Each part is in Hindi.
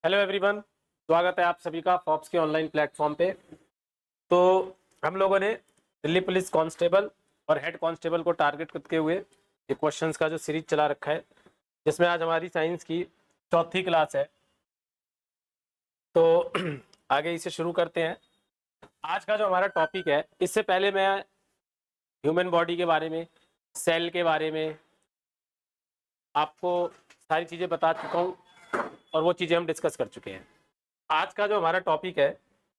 हेलो एवरीवन, स्वागत है आप सभी का फॉप्स के ऑनलाइन प्लेटफॉर्म पे। तो हम लोगों ने दिल्ली पुलिस कांस्टेबल और हेड कांस्टेबल को टारगेट करते हुए ये क्वेश्चंस का जो सीरीज चला रखा है, जिसमें आज हमारी साइंस की चौथी क्लास है। तो आगे इसे शुरू करते हैं। आज का जो हमारा टॉपिक है, इससे पहले मैं ह्यूमन बॉडी के बारे में, सेल के बारे में आपको सारी चीज़ें बता चुका हूँ और वो चीज़ें हम डिस्कस कर चुके हैं। आज का जो हमारा टॉपिक है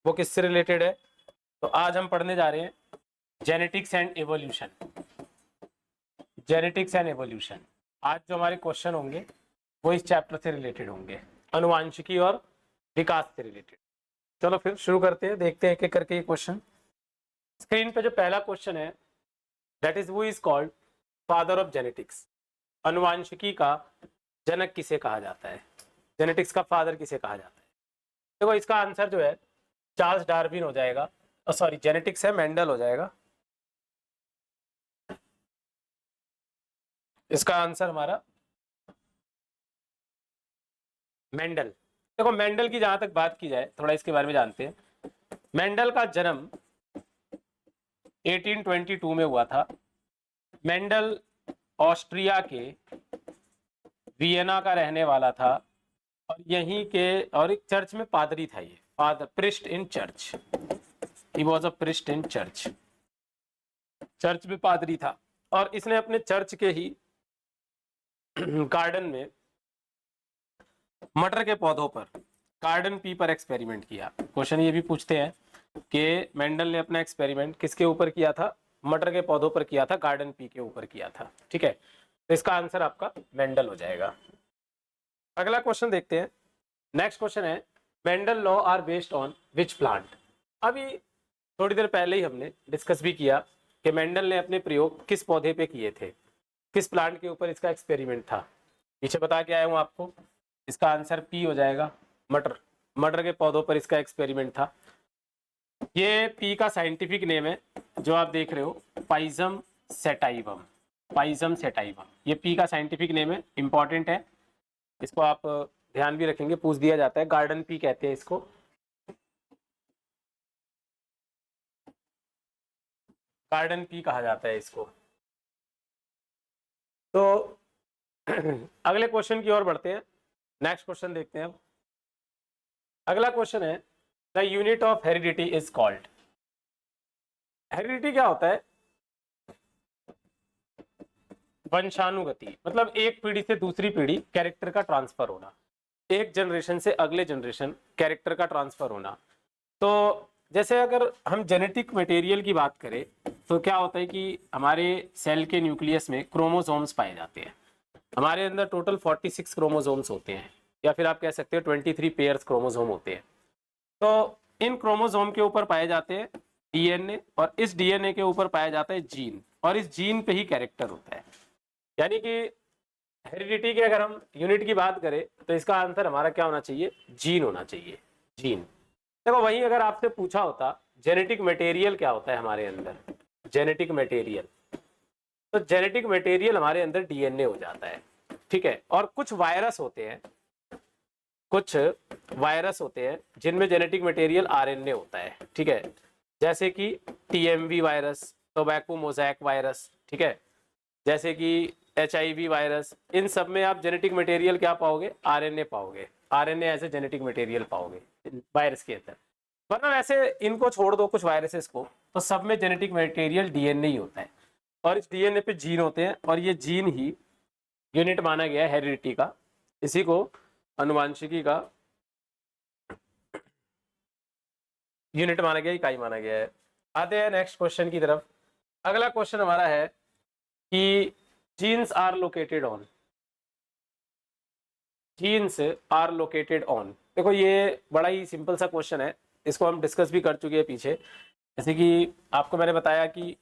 वो किससे रिलेटेड है, तो आज हम पढ़ने जा रहे हैं genetics and evolution. Genetics and evolution आज जो हमारे क्वेश्चन होंगे वो इस चैप्टर से रिलेटेड होंगे, अनुवांशिकी और विकास से रिलेटेड। चलो फिर शुरू करते हैं, देखते हैं एक एक करके ये क्वेश्चन। स्क्रीन पे जो पहला क्वेश्चन है, that is who is called father of genetics. अनुवांशिकी का जनक किसे कहा जाता है, जेनेटिक्स का फादर किसे कहा जाता है। देखो इसका आंसर जो है चार्ल्स डार्विन हो जाएगा, सॉरी जेनेटिक्स है मेंडल हो जाएगा। इसका आंसर हमारा मेंडल। देखो मेंडल की जहां तक बात की जाए, थोड़ा इसके बारे में जानते हैं। मेंडल का जन्म 1822 में हुआ था। मेंडल ऑस्ट्रिया के वियना का रहने वाला था और यहीं के, और एक चर्च में पादरी था। ये father priest in church, he was a priest in church. Church में पादरी था और इसने अपने चर्च के ही गार्डन में मटर के पौधों पर गार्डन पी पर एक्सपेरिमेंट किया। क्वेश्चन ये भी पूछते हैं कि मेंडल ने अपना एक्सपेरिमेंट किसके ऊपर किया था, मटर के पौधों पर किया था, गार्डन पी के ऊपर किया था। ठीक है, तो इसका आंसर आपका मेंडल हो जाएगा। अगला क्वेश्चन देखते हैं। नेक्स्ट क्वेश्चन है Mendel law are based on which plant. अभी थोड़ी देर पहले ही हमने डिस्कस भी किया कि मेंडल ने अपने प्रयोग किस पौधे पे किए थे, किस प्लांट के ऊपर इसका एक्सपेरिमेंट था। पीछे बता के आया हूं आपको, इसका आंसर पी हो जाएगा, मटर। मटर के पौधों पर इसका एक्सपेरिमेंट था। ये पी का साइंटिफिक नेम है जो आप देख रहे हो, पाइजम सेटाइवम। पाइजम सेटाइवम ये पी का साइंटिफिक नेम है, इंपॉर्टेंट है। इसको आप ध्यान भी रखेंगे, पूछ दिया जाता है। गार्डन पी कहते हैं इसको, गार्डन पी कहा जाता है इसको। तो अगले क्वेश्चन की ओर बढ़ते हैं। नेक्स्ट क्वेश्चन देखते हैं अब। अगला क्वेश्चन है the unit of heredity is called. Heredity क्या होता है? वंशानुगति, मतलब एक पीढ़ी से दूसरी पीढ़ी कैरेक्टर का ट्रांसफर होना, एक जनरेशन से अगले जनरेशन कैरेक्टर का ट्रांसफर होना। तो जैसे अगर हम जेनेटिक मटेरियल की बात करें तो क्या होता है कि हमारे सेल के न्यूक्लियस में क्रोमोसोम्स पाए जाते हैं। हमारे अंदर टोटल 46 क्रोमोसोम्स होते हैं, या फिर आप कह सकते हो 23 पेयर्स क्रोमोसोम होते हैं। तो इन क्रोमोसोम के ऊपर पाए जाते हैं डीएनए, और इस डीएनए के ऊपर पाया जाता है जीन, और इस जीन पे ही कैरेक्टर होता है। यानी कि हेरिडिटी की अगर हम यूनिट की बात करें तो इसका आंसर हमारा क्या होना चाहिए, जीन होना चाहिए, जीन। देखो वहीं अगर आपसे पूछा होता जेनेटिक मटेरियल क्या होता है हमारे अंदर, जेनेटिक मटेरियल, तो जेनेटिक मटेरियल हमारे अंदर डीएनए हो जाता है। ठीक है, और कुछ वायरस होते हैं, कुछ वायरस होते हैं जिनमें जेनेटिक मटेरियल आरएनए होता है। ठीक है, जैसे कि TMV virus, tobacco mosaic virus. ठीक है, जैसे कि एचआईवी वायरस। इन सब में आप जेनेटिक मटेरियल क्या पाओगे, आरएनए पाओगे। RNA as a genetic material पाओगे वायरस के अंदर। वरना वैसे इनको छोड़ दो कुछ वायरसेस को, तो सब में जेनेटिक मटेरियल डीएनए ही होता है, और इस डीएनए पे जीन होते हैं, और ये जीन ही यूनिट माना गया है हेरिडिटी का। इसी को अनुवांशिकी का यूनिट माना गया, इकाई माना गया है। आते हैं नेक्स्ट क्वेश्चन की तरफ। अगला क्वेश्चन हमारा है कि genes are located on, genes are located on. देखो ये बड़ा ही सिंपल सा क्वेश्चन है, इसको हम डिस्कस भी कर चुके हैं पीछे। जैसे कि आपको मैंने बताया कि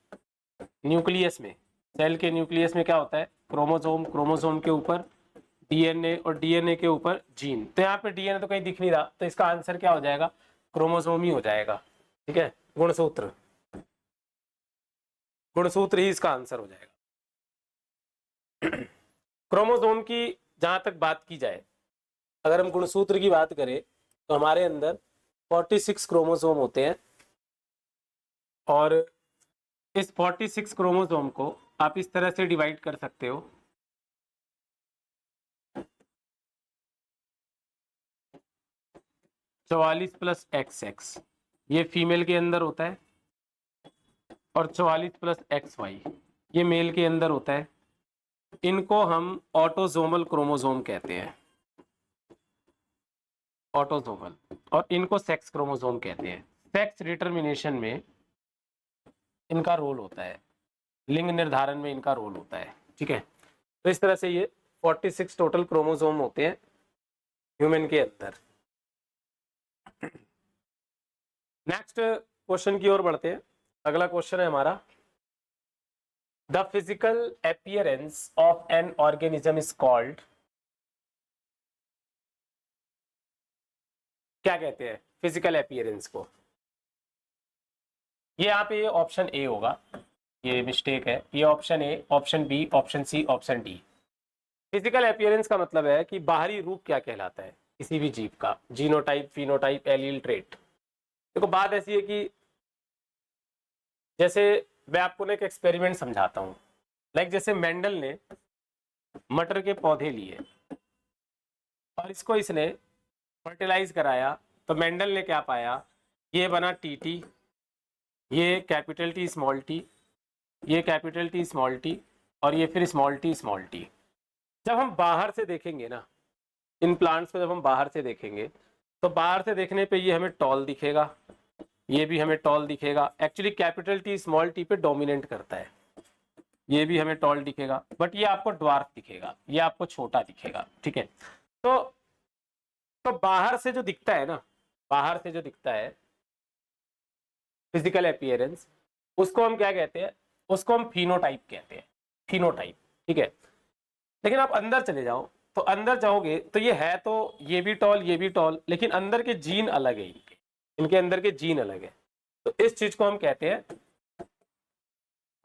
न्यूक्लियस में, सेल के न्यूक्लियस में क्या होता है, क्रोमोसोम, क्रोमोसोम के ऊपर डीएनए, और डीएनए के ऊपर जीन। तो यहाँ पे डीएनए तो कहीं दिख नहीं रहा, तो इसका आंसर क्या हो जाएगा, क्रोमोसोम ही हो जाएगा। ठीक है, गुणसूत्र, गुणसूत्र ही इसका आंसर हो जाएगा। क्रोमोसोम की जहां तक बात की जाए अगर हम गुणसूत्र की बात करें तो हमारे अंदर 46 क्रोमोसोम होते हैं, और इस 46 क्रोमोसोम को आप इस तरह से डिवाइड कर सकते हो। चौवालीस प्लस एक्स एक्स ये फीमेल के अंदर होता है, और 44 प्लस एक्स वाई ये मेल के अंदर होता है। इनको हम ऑटोसोमल क्रोमोसोम कहते हैं, ऑटोसोमल, और इनको सेक्स क्रोमोसोम कहते हैं। सेक्स डिटरमिनेशन में इनका रोल होता है, लिंग निर्धारण में इनका रोल होता है, ठीक है। तो इस तरह से ये 46 टोटल क्रोमोसोम होते हैं ह्यूमन के अंदर। नेक्स्ट क्वेश्चन की ओर बढ़ते हैं। अगला क्वेश्चन है हमारा, the physical appearance of an organism is called, क्या कहते हैं फिजिकल अपीयरेंस को? ये यहाँ पे ऑप्शन ए होगा, ये मिस्टेक है, ये option A, option B, option C, option D. Physical appearance का मतलब है कि बाहरी रूप क्या कहलाता है किसी भी जीव का, जीनोटाइप, फिनोटाइप, एलील, ट्रेट। देखो बात ऐसी है कि जैसे मैं आपको ना एक एक्सपेरिमेंट समझाता हूँ। लाइक जैसे मेंडल ने मटर के पौधे लिए और इसको इसने फर्टिलाइज कराया, तो मेंडल ने क्या पाया, ये बना टीटी, ये कैपिटल टी स्मॉल टी, ये कैपिटल टी स्मॉल टी, और ये फिर स्मॉल टी। जब हम बाहर से देखेंगे ना इन प्लांट्स को, जब हम बाहर से देखेंगे तो बाहर से देखने पे ये हमें टॉल दिखेगा, ये भी हमें टॉल दिखेगा। Actually capital T small T पे डोमिनेट करता है, ये भी हमें टॉल दिखेगा, बट ये आपको ड्वार्फ दिखेगा, ये आपको छोटा दिखेगा, ठीक है। तो बाहर से जो दिखता है ना, बाहर से जो दिखता है फिजिकल अपीयरेंस, उसको हम क्या कहते हैं, उसको हम फिनोटाइप कहते हैं, फिनोटाइप, ठीक है। लेकिन आप अंदर चले जाओ, तो अंदर जाओगे तो ये है तो ये भी टॉल, ये भी टॉल, लेकिन अंदर के जीन अलग है, इनके अंदर के जीन अलग है। तो इस चीज को हम कहते हैं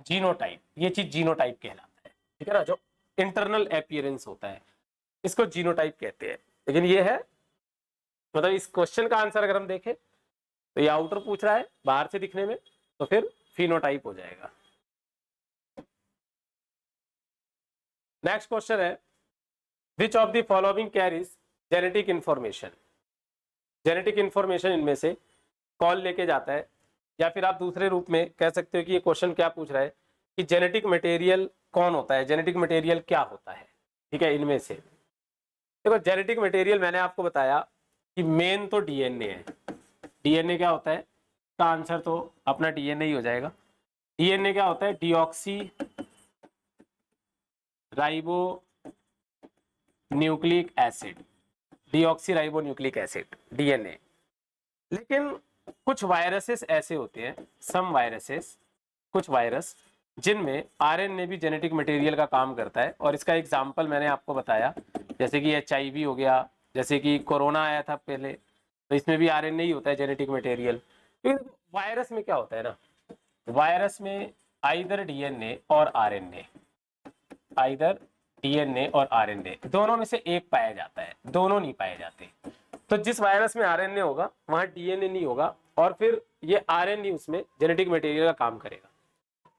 जीनोटाइप, ये चीज जीनोटाइप कहलाता है, ठीक है ना। जो इंटरनल अपीयरेंस होता है इसको जीनोटाइप कहते हैं। लेकिन ये है, मतलब इस क्वेश्चन का आंसर अगर हम देखें तो ये आउटर पूछ रहा है बाहर से दिखने में, तो फिर फिनोटाइप हो जाएगा। नेक्स्ट क्वेश्चन है, विच of the following carries genetic information, genetic information इनमें से कौन लेके जाता है? या फिर आप दूसरे रूप में कह सकते हो कि ये क्वेश्चन क्या पूछ रहा है कि जेनेटिक मटेरियल कौन होता है, जेनेटिक मटेरियल क्या होता है, ठीक है। इनमें से देखो जेनेटिक मटेरियल मैंने आपको बताया कि मेन तो डीएनए है। डीएनए क्या होता है, का आंसर तो अपना डीएनए ही हो जाएगा। डीएनए क्या होता है, deoxy ribo nucleic acid, deoxy ribo nucleic acid, DNA. लेकिन कुछ वायरसेस ऐसे होते हैं, सम वायरसेस, कुछ वायरस जिनमें आरएनए भी जेनेटिक मटेरियल का काम करता है। और इसका एग्जांपल मैंने आपको बताया, जैसे कि एचआईवी हो गया, जैसे कि कोरोना आया था पहले, तो इसमें भी आरएनए ही होता है जेनेटिक मटेरियल। क्योंकि वायरस में क्या होता है ना, वायरस में आइदर डीएनए और आरएनए, आइदर डीएनए और आरएनए दोनों में से एक पाया जाता है, दोनों नहीं पाए जाते। तो जिस वायरस में आरएनए होगा वहां डीएनए नहीं होगा, और फिर ये आरएनए उसमें जेनेटिक मटेरियल का काम करेगा।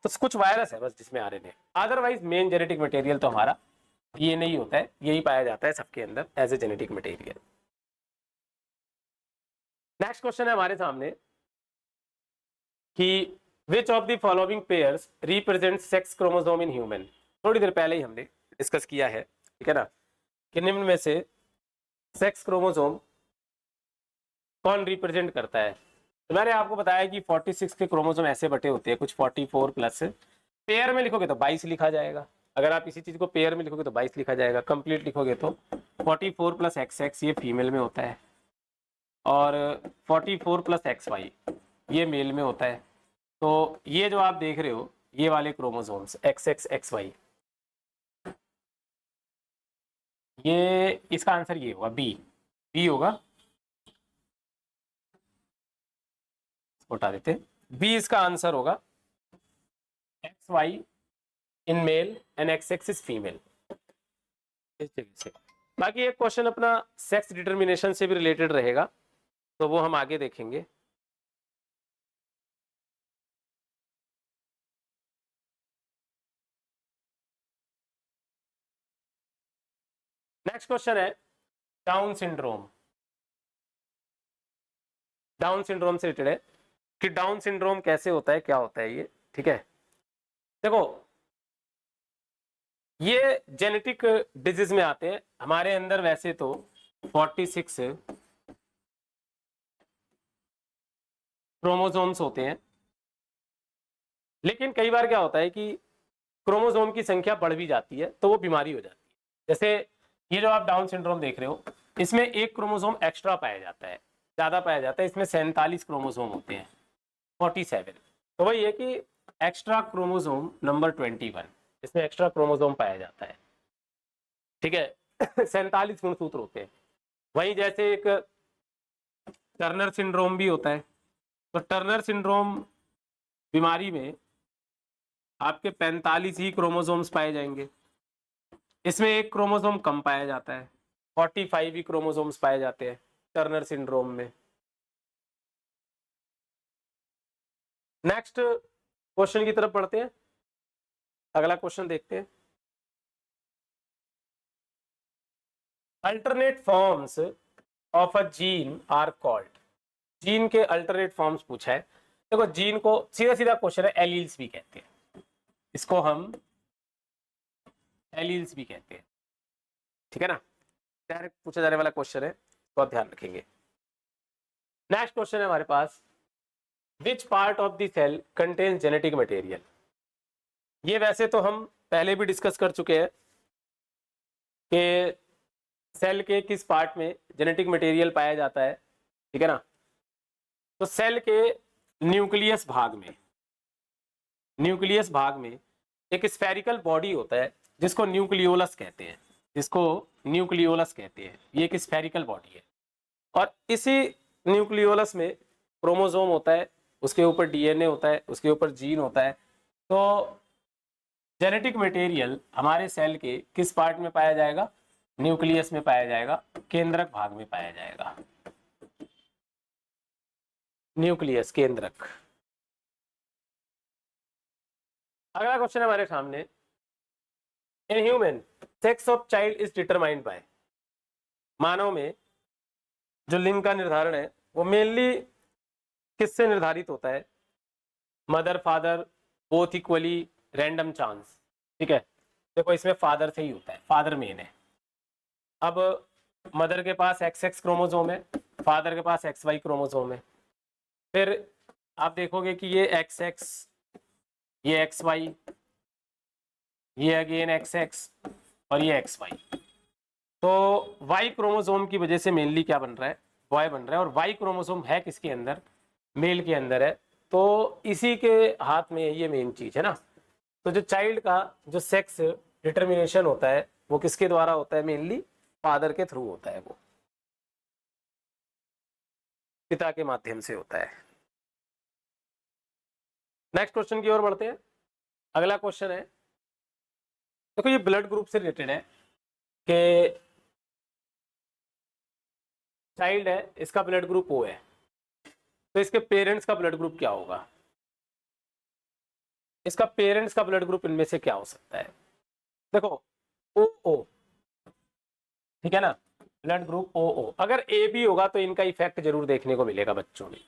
तो कुछ वायरस है बस जिसमें RNA, otherwise main genetic material तो हमारा डीएनए ही होता है, यही पाया जाता है सबके अंदर as a genetic material. Next question है हमारे सामने कि which of the following pairs represent sex chromosome in human. थोड़ी देर पहले ही हमने डिस्कस किया है, ठीक है ना, कि निम्न में से सेक्स क्रोमोसोम कौन रिप्रेजेंट करता है। तो मैंने आपको बताया कि 46 के क्रोमोसोम ऐसे बटे होते हैं, कुछ 44 प्लस, पेयर में लिखोगे तो 22 लिखा जाएगा। अगर आप इसी चीज को पेयर में लिखोगे तो 22 लिखा जाएगा, कंप्लीट लिखोगे तो 44 प्लस एक्स एक्स ये फीमेल में होता है, और 44 प्लस एक्स वाई ये मेल में होता है। तो ये जो आप देख रहे हो ये वाले chromosomes X X X Y, ये इसका आंसर ये होगा बी, बी होगा, उठा देते, बी इसका आंसर होगा। X Y in male and X X is female, इस जगह से। बाकी एक क्वेश्चन अपना सेक्स डिटर्मिनेशन से भी रिलेटेड रहेगा, तो वो हम आगे देखेंगे। नेक्स्ट क्वेश्चन है डाउन सिंड्रोम। डाउन सिंड्रोम से रिलेटेड है कि डाउन सिंड्रोम कैसे होता है, क्या होता है ये, ठीक है। देखो, ये जेनेटिक डिजीज में आते हैं। हमारे अंदर वैसे तो 46 क्रोमोसोम्स होते हैं, लेकिन कई बार क्या होता है कि क्रोमोसोम की संख्या बढ़ भी जाती है तो वो बीमारी हो जाती है। जैसे ये जो आप डाउन सिंड्रोम देख रहे हो, इसमें एक क्रोमोसोम एक्स्ट्रा पाया जाता है, ज्यादा पाया जाता है। इसमें 47 क्रोमोसोम होते हैं, 47। तो वही है कि एक्स्ट्रा क्रोमोसोम नंबर 21, इसमें एक्स्ट्रा क्रोमोसोम पाया जाता है, ठीक है। 47 गुणसूत्र होते हैं। वहीं जैसे एक टर्नर सिंड्रोम भी होता है। तो टर्नर सिंड्रोम बीमारी में आपके 45 ही क्रोमोसोम्स पाए जाएंगे। इसमें एक क्रोमोसोम कम पाया जाता है, 45 ही क्रोमोसोम्स पाए जाते हैं टर्नर सिंड्रोम में। नेक्स्ट क्वेश्चन की तरफ बढ़ते हैं, अगला क्वेश्चन देखते हैं। Alternate forms of a gene are called. Gene के अल्टरनेट फॉर्म्स पूछा है। देखो, जीन को सीधा सीधा क्वेश्चन है, एलील्स भी कहते हैं, इसको हम एलील्स भी कहते हैं, ठीक है ना। डायरेक्ट पूछा जाने वाला क्वेश्चन है, तो आप ध्यान रखेंगे। नेक्स्ट क्वेश्चन है हमारे पास, which part of the cell contains genetic material. ये वैसे तो हम पहले भी डिस्कस कर चुके हैं कि सेल के किस पार्ट में जेनेटिक मटेरियल पाया जाता है, ठीक है ना। तो सेल के न्यूक्लियस भाग में, न्यूक्लियस भाग में एक स्फेरिकल बॉडी होता है जिसको न्यूक्लियोलस कहते हैं, जिसको न्यूक्लियोलस कहते हैं। ये एक स्फेरिकल बॉडी है, और इसी न्यूक्लियोलस में क्रोमोसोम होता है, उसके ऊपर डीएनए होता है, उसके ऊपर जीन होता है। तो जेनेटिक मटेरियल हमारे सेल के किस पार्ट में पाया जाएगा, न्यूक्लियस में पाया जाएगा, केंद्रक भाग में पाया जाएगा। न्यूक्लियस, केंद्रक। अगला क्वेश्चन है हमारे सामने, in human sex of child is determined by. मानव में जो लिंग का निर्धारण है वो मेनली किससे निर्धारित होता है, mother father both equally, random chance, ठीक है। देखो, इसमें फादर से ही होता है, फादर मेन है। अब मदर के पास XX क्रोमोसोम है, फादर के पास XY क्रोमोसोम है। फिर आप देखोगे कि ये XX, ये XY, ये अगेन XX और ये XY। तो Y क्रोमोसोम की वजह से मेनली क्या बन रहा है, बॉय बन रहा है। और Y क्रोमोसोम है किसके अंदर, मेल के अंदर है। तो इसी के हाथ में ये मेन चीज है ना। तो जो चाइल्ड का जो सेक्स डिटर्मिनेशन होता है वो किसके द्वारा होता है, मेनली फादर के थ्रू होता है, वो पिता के माध्यम से होता है। नेक्स्ट क्वेश्चन की ओर बढ़ते हैं। अगला क्वेश्चन है, देखो ये ब्लड ग्रुप से रिलेटेड है कि चाइल्ड है, इसका ब्लड ग्रुप O है, तो इसके पेरेंट्स का ब्लड ग्रुप क्या होगा, इसका पेरेंट्स का ब्लड ग्रुप इनमें से क्या हो सकता है। देखो, O, ठीक है ना, ब्लड ग्रुप O। अगर AB होगा तो इनका इफेक्ट जरूर देखने को मिलेगा बच्चों में।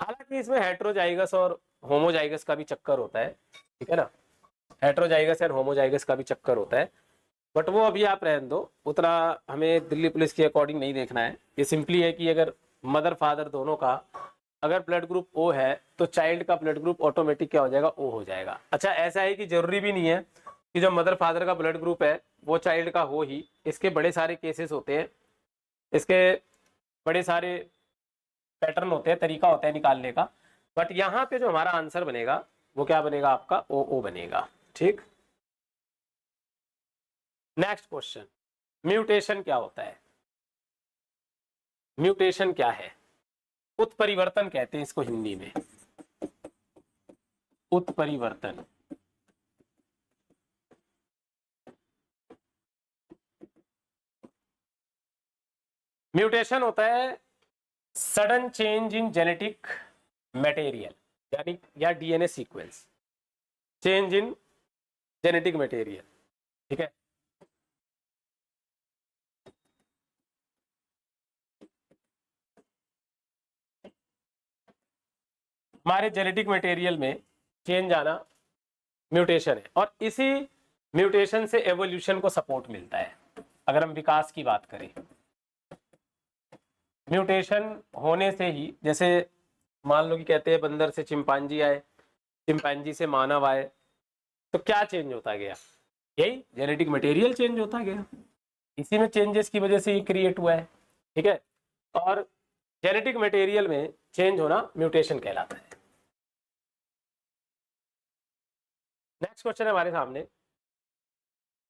हालांकि इसमें हेट्रोजाइगस और होमोजाइगस का भी चक्कर होता है, ठीक है ना। हेट्रोजाइगस और होमोजाइगस का भी चक्कर होता है, बट वो अभी आप रहने दो, उतना हमें दिल्ली पुलिस के अकॉर्डिंग नहीं देखना है। ये सिंपली है कि अगर मदर फादर दोनों का अगर ब्लड ग्रुप O है तो चाइल्ड का ब्लड ग्रुप ऑटोमेटिक क्या हो जाएगा, O हो जाएगा। अच्छा, ऐसा है कि जरूरी भी नहीं है कि जो मदर फादर का ब्लड ग्रुप है वो चाइल्ड का हो ही। इसके बड़े सारे केसेस होते हैं, इसके बड़े सारे पैटर्न होते हैं, तरीका होता है निकालने का। बट यहाँ पे जो हमारा आंसर बनेगा वो क्या बनेगा, आपका O बनेगा, ठीक। नेक्स्ट क्वेश्चन, म्यूटेशन क्या होता है, म्यूटेशन क्या है, उत्परिवर्तन कहते हैं इसको हिंदी में, उत्परिवर्तन। म्यूटेशन होता है sudden change in genetic material, यानी या DNA sequence, change in genetic material, ठीक है। हमारे जेनेटिक मटेरियल में चेंज आना म्यूटेशन है, और इसी म्यूटेशन से एवोल्यूशन को सपोर्ट मिलता है। अगर हम विकास की बात करें, म्यूटेशन होने से ही, जैसे मान लो कि कहते हैं बंदर से चिंपांजी आए, चिंपांजी से मानव आए, तो क्या चेंज होता गया? यही जेनेटिक मटेरियल चेंज होता गया, इसी में चेंजेस की वजह से ये क्रिएट हुआ है, ठीक है। और जेनेटिक मटेरियल में चेंज होना म्यूटेशन कहलाता है। नेक्स्ट क्वेश्चन है हमारे सामने,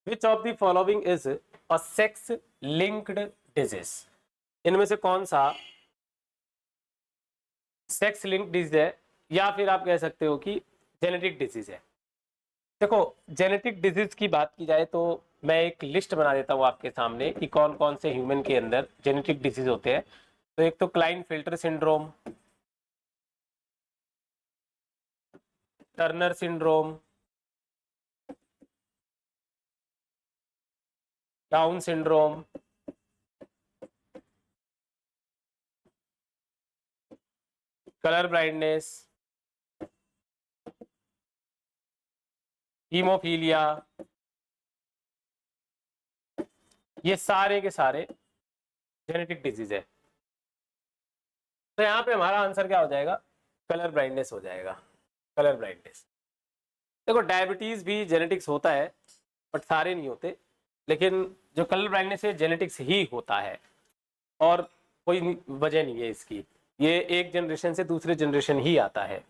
विच of the following is a sex linked disease? इनमें से कौन सा सेक्स लिंक्ड डिजीज है, या फिर आप कह सकते हो कि जेनेटिक डिजीज है। देखो, जेनेटिक डिजीज की बात की जाए तो मैं एक लिस्ट बना देता हूँ आपके सामने कि कौन कौन से ह्यूमन के अंदर जेनेटिक डिजीज होते हैं। तो एक तो Klinefelter syndrome, Turner syndrome, Down syndrome, colour blindness, haemophilia, ये सारे के सारे जेनेटिक डिजीज है। तो यहाँ पे हमारा आंसर क्या हो जाएगा? कलर ब्लाइंडनेस हो जाएगा, कलर ब्लाइंडनेस। देखो, डायबिटीज भी जेनेटिक्स होता है, बट सारे नहीं होते, लेकिन जो कलर ब्लाइंडनेस है जेनेटिक्स ही होता है, और कोई वजह नहीं है इसकी, ये एक जनरेशन से दूसरे जनरेशन ही आता है।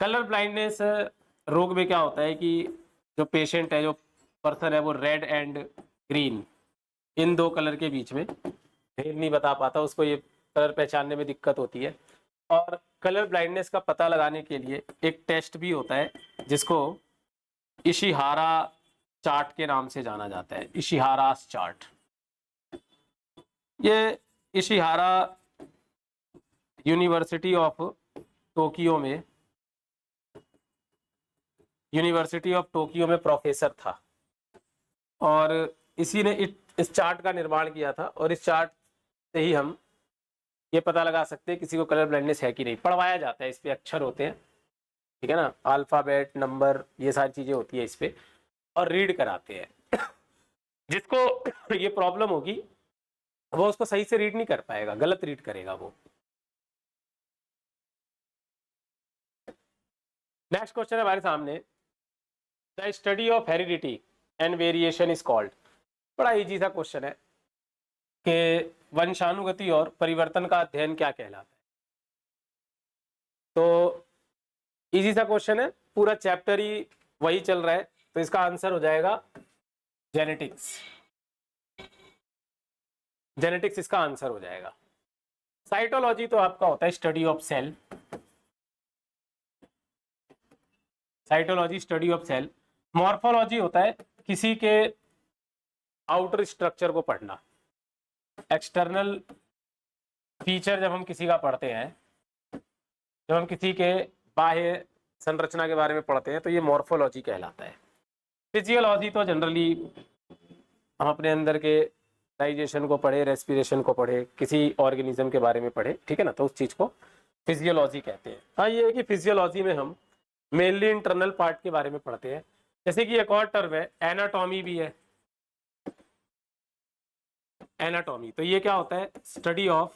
कलर ब्लाइंडनेस रोग में क्या होता है कि जो पेशेंट है, जो पर्सन है, वो रेड एंड ग्रीन, इन दो कलर के बीच में भेद नहीं बता पाता, उसको ये कलर पहचानने में दिक्कत होती है। और कलर ब्लाइंडनेस का पता लगाने के लिए एक टेस्ट भी होता है जिसको इशिहारा चार्ट के नाम से जाना जाता है, इशिहारास चार्ट। ये इशिहारा यूनिवर्सिटी ऑफ टोक्यो में, यूनिवर्सिटी ऑफ टोक्यो में प्रोफेसर था, और इसी ने इस चार्ट का निर्माण किया था, और इस चार्ट से ही हम ये पता लगा सकते हैं किसी को कलर ब्लाइंडनेस है कि नहीं। पढ़वाया जाता है, इस पे अक्षर होते हैं, ठीक है ना, अल्फाबेट, नंबर, ये सारी चीजें होती है इस पे, और रीड कराते हैं। जिसको ये प्रॉब्लम होगी वो उसको सही से रीड नहीं कर पाएगा, गलत रीड करेगा वो। नेक्स्ट क्वेश्चन है हमारे सामने, the study of heredity and variation is called. बड़ा इजी सा क्वेश्चन है कि वंशानुगति और परिवर्तन का अध्ययन क्या कहलाता है। तो इजी सा क्वेश्चन है, पूरा चैप्टर ही वही चल रहा है, तो इसका आंसर हो जाएगा जेनेटिक्स। जेनेटिक्स इसका आंसर हो जाएगा। साइटोलॉजी तो आपका होता है study of cell, cytology study of cell. Morphology होता है किसी के आउटर स्ट्रक्चर को पढ़ना, एक्सटर्नल फीचर जब हम किसी का पढ़ते हैं, जब हम किसी के बाह्य संरचना के बारे में पढ़ते हैं, तो ये मॉर्फोलॉजी कहलाता है। फिजियोलॉजी तो जनरली हम अपने अंदर के डाइजेशन को पढ़े, रेस्पिरेशन को पढ़े, किसी ऑर्गेनिज्म के बारे में पढ़े, ठीक है ना, तो उस चीज को फिजियोलॉजी कहते हैं। हाँ, ये है कि फिजियोलॉजी में हम मेनली इंटरनल पार्ट के बारे में पढ़ते हैं, जैसे कि एक और टर्म है एनाटॉमी भी है, एनाटॉमी। तो ये क्या होता है? स्टडी ऑफ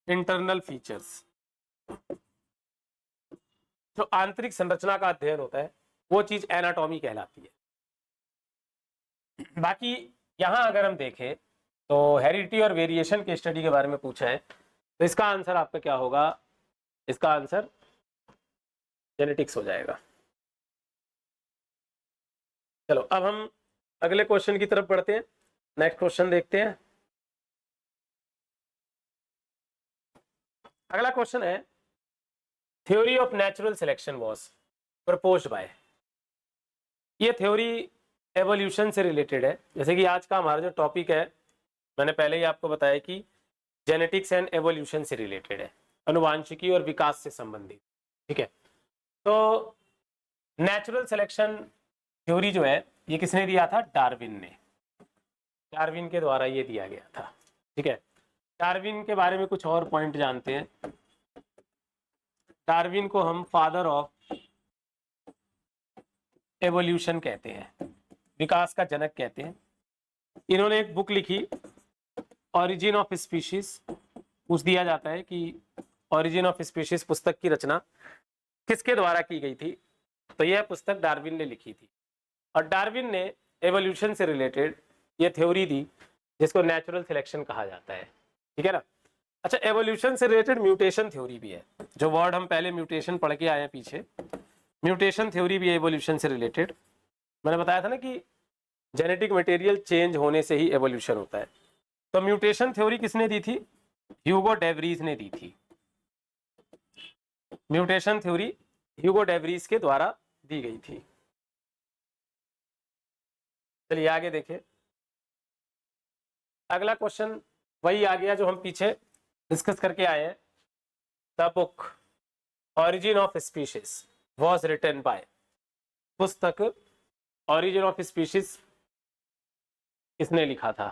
इंटरनल फीचर्स, जो आंतरिक संरचना का अध्ययन होता है, वो चीज एनाटॉमी कहलाती है। बाकी यहां अगर हम देखें तो हेरिडिटी और वेरिएशन के स्टडी के बारे में पूछा है, तो इसका आंसर आपका क्या होगा? इसका आंसर जेनेटिक्स हो जाएगा। चलो अब हम अगले क्वेश्चन की तरफ बढ़ते हैं। नेक्स्ट क्वेश्चन देखते हैं। अगला क्वेश्चन है, theory of natural selection was proposed by. ये थ्योरी एवोल्यूशन से रिलेटेड है। जैसे कि आज का हमारा जो टॉपिक है, मैंने पहले ही आपको बताया कि जेनेटिक्स एंड एवोल्यूशन से रिलेटेड है, अनुवांशिकी और विकास से संबंधित। ठीक है, तो नेचुरल सिलेक्शन थ्योरी जो है ये किसने दिया था? डार्विन ने। डार्विन के द्वारा ये दिया गया था। ठीक है, डार्विन के बारे में कुछ और पॉइंट जानते हैं। डार्विन को हम फादर ऑफ एवोल्यूशन कहते हैं, विकास का जनक कहते हैं। इन्होंने एक बुक लिखी, ऑरिजिन ऑफ स्पीशीज। पूछ दिया जाता है कि ऑरिजिन ऑफ स्पीशीज पुस्तक की रचना किसके द्वारा की गई थी? तो यह पुस्तक डार्विन ने लिखी थी। और डार्विन ने एवोल्यूशन से रिलेटेड ये थ्योरी दी जिसको नेचुरल सिलेक्शन कहा जाता है। ठीक है ना। अच्छा, एवोल्यूशन से रिलेटेड म्यूटेशन थ्योरी भी है। जो वर्ड हम पहले म्यूटेशन पढ़ के आए हैं पीछे, म्यूटेशन थ्योरी भी है एवोल्यूशन से रिलेटेड। मैंने बताया था ना कि जेनेटिक मटेरियल चेंज होने से ही एवोल्यूशन होता है। तो म्यूटेशन थ्योरी किसने दी थी? ह्यूगो डेवरीज ने दी थी। म्यूटेशन थ्योरी ह्यूगो डेवरीज के द्वारा दी गई थी। चलिए आगे देखें। अगला क्वेश्चन वही आ गया जो हम पीछे डिस्कस करके आए हैं। The book origin of species was written by, पुस्तक ऑरिजिन ऑफ स्पीशीज किसने लिखा था?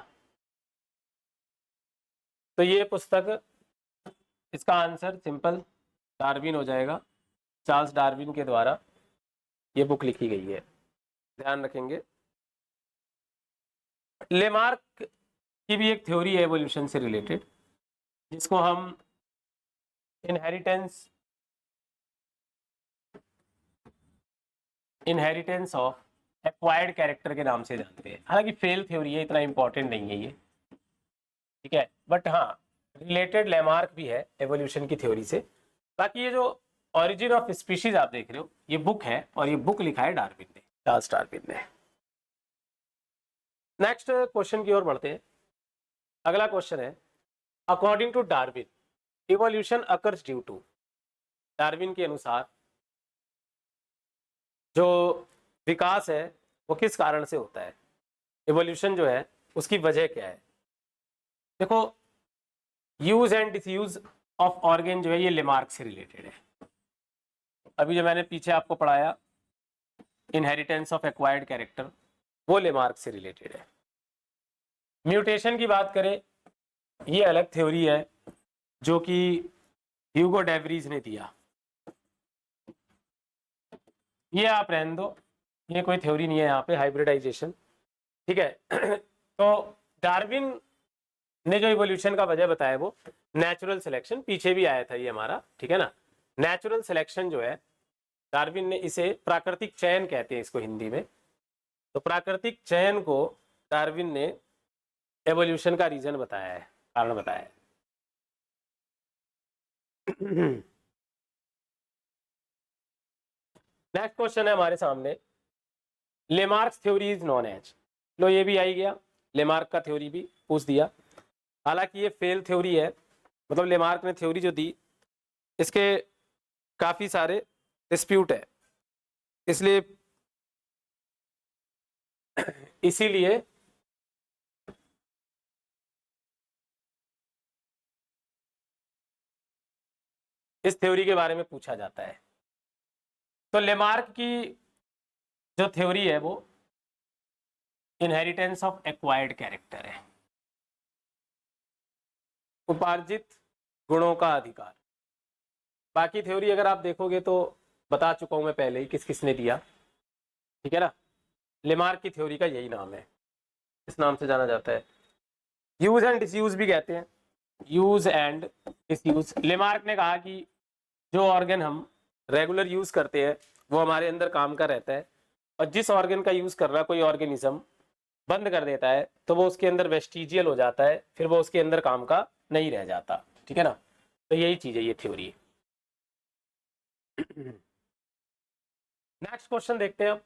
तो ये पुस्तक, इसका आंसर सिंपल डार्विन हो जाएगा। चार्ल्स डार्विन के द्वारा ये बुक लिखी गई है, ध्यान रखेंगे। लेमार्क की भी एक थ्योरी है एवोल्यूशन से रिलेटेड, जिसको हम इनहेरिटेंस ऑफ एक्वायर्ड कैरेक्टर के नाम से जानते हैं। हालांकि फेल थ्योरी है, इतना इंपॉर्टेंट नहीं है ये। ठीक है, बट हाँ रिलेटेड लेमार्क भी है एवोल्यूशन की थ्योरी से। बाकी ये जो ऑरिजिन ऑफ स्पीशीज आप देख रहे हो, ये बुक है, और ये बुक लिखा है डार्विन ने, चार्ल्स डार्विन ने। नेक्स्ट क्वेश्चन की ओर बढ़ते हैं। अगला क्वेश्चन है, according to Darwin evolution occurs due to. Darwin के अनुसार जो विकास है वो किस कारण से होता है? इवोल्यूशन जो है उसकी वजह क्या है? देखो, use and disuse of organ जो है ये लेमार्क से रिलेटेड है। अभी जो मैंने पीछे आपको पढ़ाया इनहेरिटेंस ऑफ एक्वायर्ड कैरेक्टर, वो लेमार्क से रिलेटेड है। म्यूटेशन की बात करें, ये अलग थ्योरी है जो कि ह्यूगो डेवरीज ने दिया। ये आप रहने दो, ये कोई थ्योरी नहीं है यहाँ पे, हाइब्रिडाइजेशन। ठीक है तो डार्विन ने जो इवोल्यूशन का वजह बताया वो नेचुरल सिलेक्शन, पीछे भी आया था ये हमारा। ठीक है ना। नेचुरल सिलेक्शन जो है डार्विन ने इसे प्राकृतिक चयन कहते हैं इसको हिंदी में। तो प्राकृतिक चयन को डार्विन ने एवोल्यूशन का रीजन बताया है, कारण बताया है। नेक्स्ट क्वेश्चन है हमारे सामने, Lamarck's theory is known as. लो ये भी आई गया, लेमार्क का थ्योरी भी पूछ दिया। हालांकि ये फेल थ्योरी है, मतलब लेमार्क ने थ्योरी जो दी इसके काफी सारे डिस्प्यूट है, इसलिए इसीलिए इस थ्योरी के बारे में पूछा जाता है। तो लेमार्क की जो थ्योरी है वो इनहेरिटेंस ऑफ एक्वायर्ड कैरेक्टर है, उपार्जित गुणों का अधिकार। बाकी थ्योरी अगर आप देखोगे तो बता चुका हूं मैं पहले ही किस किसने दिया। ठीक है ना। लेमार्क की थ्योरी का यही नाम है, इस नाम से जाना जाता है। यूज एंड डिसयूज भी कहते हैं, यूज एंड डिसयूज। लेमार्क ने कहा कि जो ऑर्गन हम रेगुलर यूज करते हैं वो हमारे अंदर काम का रहता है, और जिस ऑर्गन का यूज कर रहा कोई ऑर्गेनिज्म बंद कर देता है तो वो उसके अंदर वेस्टिजियल हो जाता है, फिर वो उसके अंदर काम का नहीं रह जाता। ठीक है ना। तो यही चीज है ये थ्योरी। नेक्स्ट क्वेश्चन देखते हैं अब।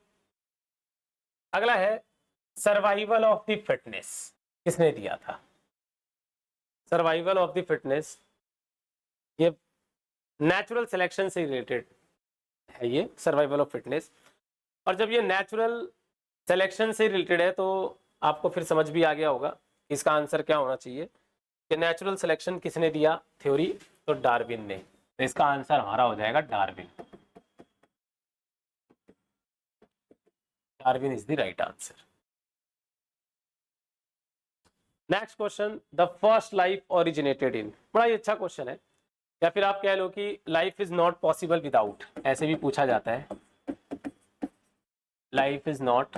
अगला है सर्वाइवल ऑफ द फिटनेस, किसने दिया था? सर्वाइवल ऑफ द फिटनेस ये नेचुरल सिलेक्शन से रिलेटेड है, ये सर्वाइवल ऑफ फिटनेस। और जब ये नेचुरल सिलेक्शन से रिलेटेड है, तो आपको फिर समझ भी आ गया होगा इसका आंसर क्या होना चाहिए कि नेचुरल सिलेक्शन किसने दिया थ्योरी, तो डार्विन ने। तो इसका आंसर हमारा हो जाएगा Darwin. Darwin is the right answer. Next question, the first life originated in, बड़ा ही अच्छा क्वेश्चन है, या फिर आप कह लो कि life is not possible without, ऐसे भी पूछा जाता है। Life is not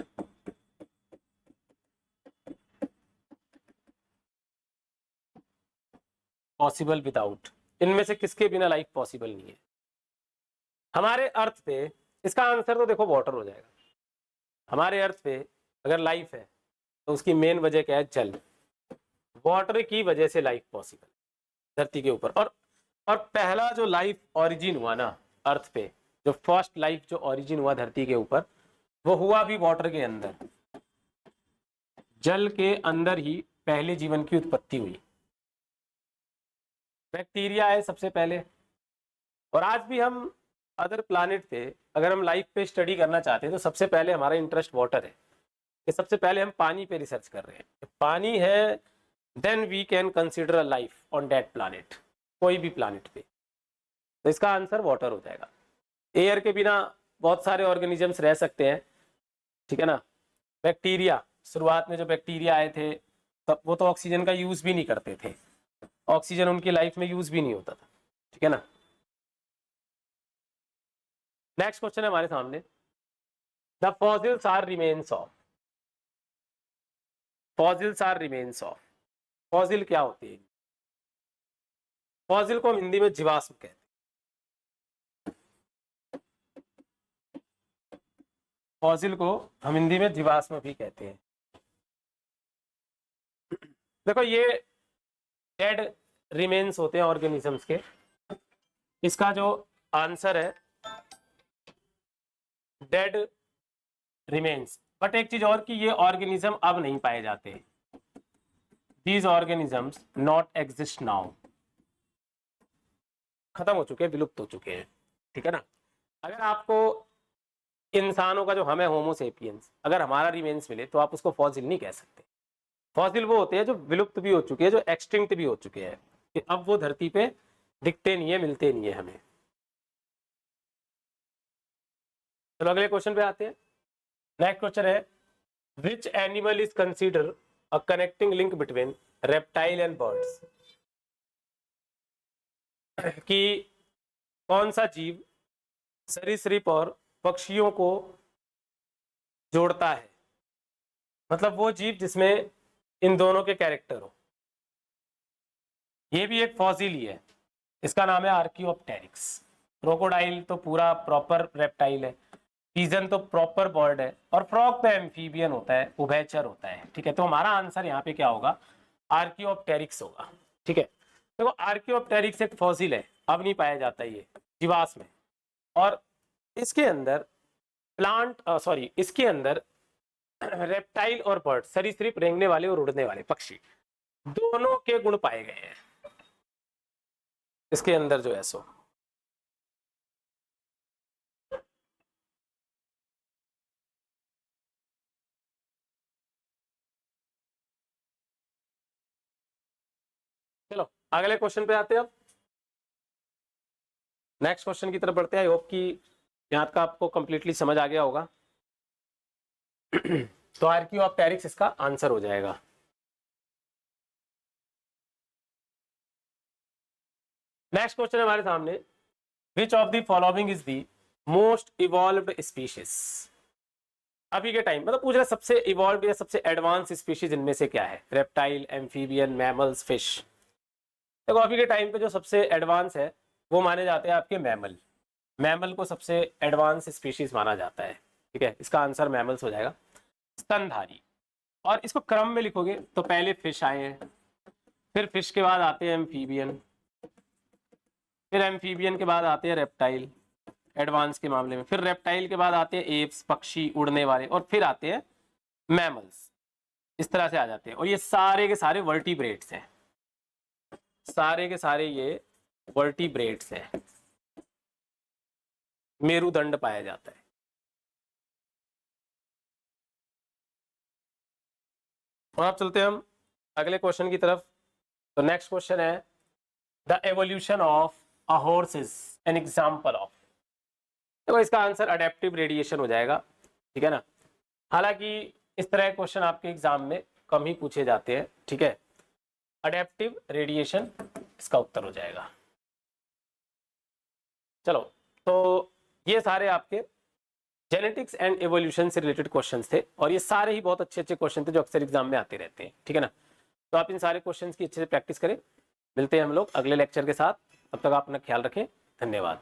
possible without, इनमें से किसके बिना लाइफ पॉसिबल नहीं है हमारे अर्थ पे? इसका आंसर तो देखो वाटर हो जाएगा। हमारे अर्थ पे अगर लाइफ है तो उसकी मेन वजह क्या है? जल। वाटर की वजह से लाइफ पॉसिबल धरती के ऊपर। और पहला जो लाइफ ओरिजिन हुआ ना अर्थ पे, जो फर्स्ट लाइफ जो ओरिजिन हुआ धरती के ऊपर, वो हुआ भी वाटर के अंदर। जल के अंदर ही पहले जीवन की उत्पत्ति हुई। बैक्टीरिया है सबसे पहले। और आज भी हम अदर प्लैनेट पे अगर हम लाइफ पे स्टडी करना चाहते हैं तो सबसे पहले हमारा इंटरेस्ट वाटर है, कि सबसे पहले हम पानी पे रिसर्च कर रहे हैं। पानी है then we can consider a life on that planet, कोई भी प्लैनेट पे। तो इसका आंसर वाटर हो जाएगा। एयर के बिना बहुत सारे ऑर्गेनिजम्स रह सकते हैं, ठीक है ना। बैक्टीरिया, शुरुआत में जो बैक्टीरिया आए थे तब वो तो ऑक्सीजन का यूज भी नहीं करते थे, ऑक्सीजन उनकी लाइफ में यूज भी नहीं होता था, ठीक है ना। नेक्स्ट क्वेश्चन है हमारे सामने, the fossils are remains of. Fossils are remains of, fossil क्या होती है? फॉसिल को हम हिंदी में जीवाश्म कहते हैं। फॉसिल को हम हिंदी में जीवाश्म भी कहते हैं। देखो ये डेड रिमेन्स होते हैं ऑर्गेनिजम्स के। इसका जो आंसर है डेड रिमेन्स। बट एक चीज और कि ये ऑर्गेनिज्म अब नहीं पाए जाते। These organisms not exist now, खत्म हो चुके हैं, विलुप्त हो चुके हैं, ठीक है ना। अगर आपको इंसानों का जो हम है होमोसेपियंस, अगर हमारा रिमेन्स मिले तो आप उसको फॉसिल नहीं कह सकते। फॉसिल वो होते हैं जो विलुप्त भी हो चुके हैं, जो एक्सटिंक्ट भी हो चुके हैं, कि अब वो धरती पे दिखते नहीं है, मिलते नहीं है हमें। चलो अगले क्वेश्चन पे आते हैं। नेक्स्ट क्वेश्चन है, which animal is consider a connecting link between reptile and birds. कि कौन सा जीव सरीसृप और पक्षियों को जोड़ता है, मतलब वो जीव जिसमें इन दोनों के कैरेक्टर हो। ये भी एक फॉसिल ही है, इसका नाम है आर्कियोप्टेरिक्स। क्रोकोडाइल तो पूरा प्रॉपर रेप्टाइल है, पीजन तो प्रॉपर बर्ड है, और फ्रॉग तो एम्फीबियन होता है, उभयचर होता है, ठीक है। तो हमारा आंसर यहाँ पे क्या होगा? आर्कियोप्टेरिक्स होगा, ठीक है। देखो आर्कियोप्टेरिक्स एक फॉसिल है, अब नहीं पाया जाता ये जीवाश्म में। और इसके अंदर इसके अंदर रेप्टाइल और बर्ड, सरीसृप रेंगने वाले और उड़ने वाले पक्षी, दोनों के गुण पाए गए हैं इसके अंदर जो है सो। चलो अगले क्वेश्चन पे आते हैं। अब नेक्स्ट क्वेश्चन की तरफ बढ़ते हैं। आई होप कि यहाँ का आपको कंप्लीटली समझ आ गया होगा। तो आर्कियोप्टेरिक्स इसका आंसर हो जाएगा। नेक्स्ट क्वेश्चन है हमारे सामने, विच of the following is the most evolved species. अभी के टाइम मतलब पूछ रहे सबसे इवॉल्व या सबसे एडवांस स्पीशीज इनमें से क्या है? Reptile, amphibian, mammals, fish. देखो अभी के टाइम पे जो सबसे एडवांस है वो माने जाते हैं आपके मैमल। मैमल को सबसे एडवांस स्पीशीज माना जाता है, ठीक है। इसका आंसर मैमल्स हो जाएगा, स्तनधारी। और इसको क्रम में लिखोगे तो पहले फिश आए हैं, फिर फिश के बाद आते हैं एम्फीबियन, फिर एम्फीबियन के बाद आते हैं रेप्टाइल एडवांस के मामले में, फिर रेप्टाइल के बाद आते हैं एप्स, पक्षी उड़ने वाले, और फिर आते हैं मैमल्स। इस तरह से आ जाते हैं। और ये सारे के सारे वर्टिब्रेट्स हैं, सारे के सारे ये वर्टिब्रेट्स हैं, मेरुदंड पाया जाता है। और आप चलते हैं हम अगले क्वेश्चन की तरफ। तो नेक्स्ट क्वेश्चन है the evolution of a horse is an example of. देखो इसका आंसर अडेप्टिव रेडिएशन हो जाएगा, ठीक है ना। हालांकि इस तरह के क्वेश्चन आपके एग्जाम में कम ही पूछे जाते हैं, ठीक है। अडेप्टिव रेडिएशन इसका उत्तर हो जाएगा। चलो, तो ये सारे आपके जेनेटिक्स एंड एवोल्यूशन से रिलेटेड क्वेश्चंस थे, और ये सारे ही बहुत अच्छे अच्छे क्वेश्चन थे जो अक्सर एग्जाम में आते रहते हैं, ठीक है ना। तो आप इन सारे क्वेश्चंस की अच्छे से प्रैक्टिस करें। मिलते हैं हम लोग अगले लेक्चर के साथ, तब तक आप अपना ख्याल रखें। धन्यवाद।